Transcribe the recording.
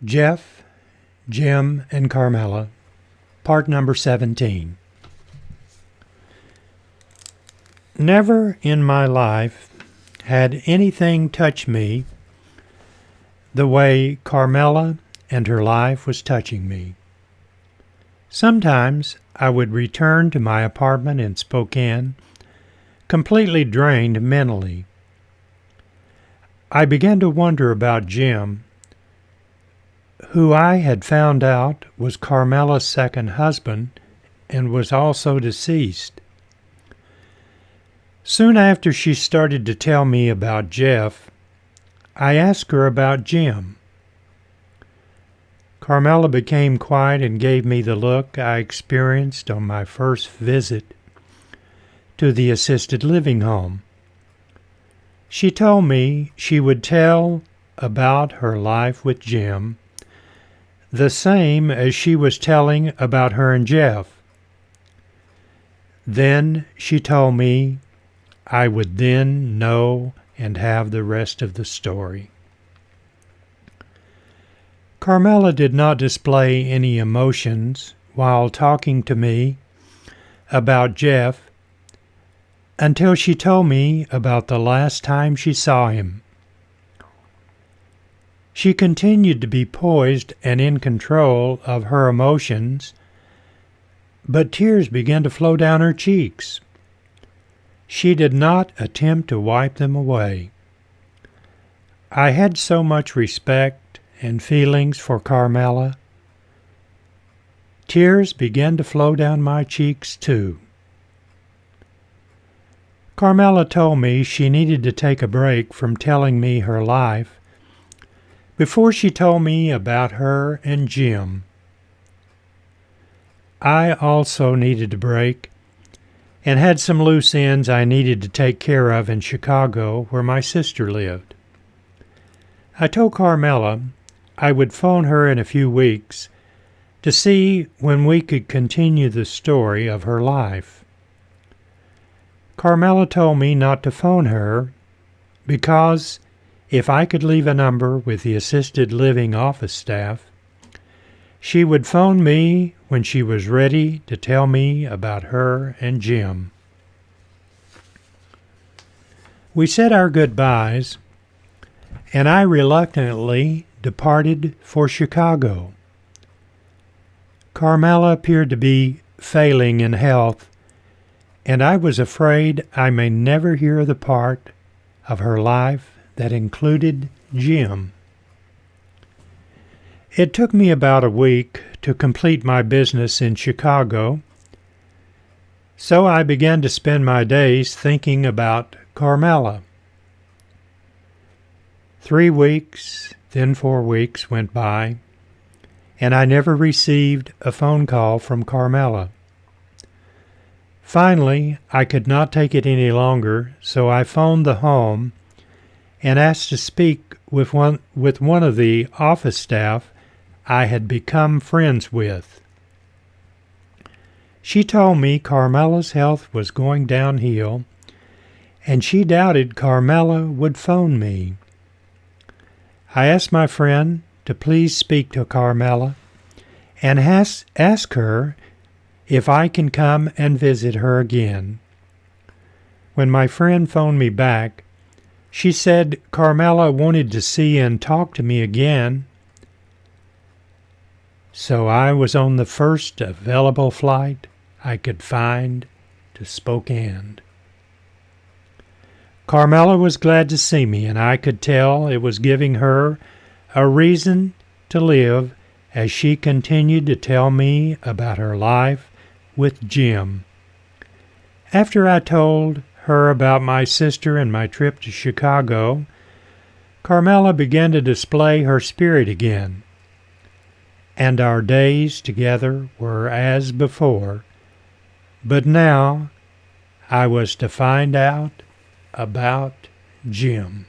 Jeff, Jim, and Carmela, part number 17. Never in my life had anything touch me the way Carmela and her life was touching me. Sometimes I would return to my apartment in Spokane, completely drained mentally. I began to wonder about Jim, who I had found out was Carmela's second husband and was also deceased. Soon after she started to tell me about Jeff, I asked her about Jim. Carmela became quiet and gave me the look I experienced on my first visit to the assisted living home. She told me she would tell about her life with Jim, the same as she was telling about her and Jeff. Then she told me I would then know and have the rest of the story. Carmela did not display any emotions while talking to me about Jeff until she told me about the last time she saw him. She continued to be poised and in control of her emotions, but tears began to flow down her cheeks. She did not attempt to wipe them away. I had so much respect and feelings for Carmela. Tears began to flow down my cheeks too. Carmela told me she needed to take a break from telling me her life before she told me about her and Jim. I also needed a break and had some loose ends I needed to take care of in Chicago, where my sister lived. I told Carmela I would phone her in a few weeks to see when we could continue the story of her life. Carmela told me not to phone her because if I could leave a number with the assisted living office staff, she would phone me when she was ready to tell me about her and Jim. We said our goodbyes, and I reluctantly departed for Chicago. Carmela appeared to be failing in health, and I was afraid I may never hear the part of her life that included Jim. It took me about a week to complete my business in Chicago, so I began to spend my days thinking about Carmela. 3 weeks, then 4 weeks went by, and I never received a phone call from Carmela. Finally, I could not take it any longer, so I phoned the home and asked to speak with one of the office staff I had become friends with. She told me Carmela's health was going downhill, and she doubted Carmela would phone me. I asked my friend to please speak to Carmela and ask her if I can come and visit her again. When my friend phoned me back, she said Carmela wanted to see and talk to me again, so I was on the first available flight I could find to Spokane. Carmela was glad to see me, and I could tell it was giving her a reason to live as she continued to tell me about her life with Jim. After I told her about my sister and my trip to Chicago, Carmela began to display her spirit again, and our days together were as before, but now I was to find out about Jim.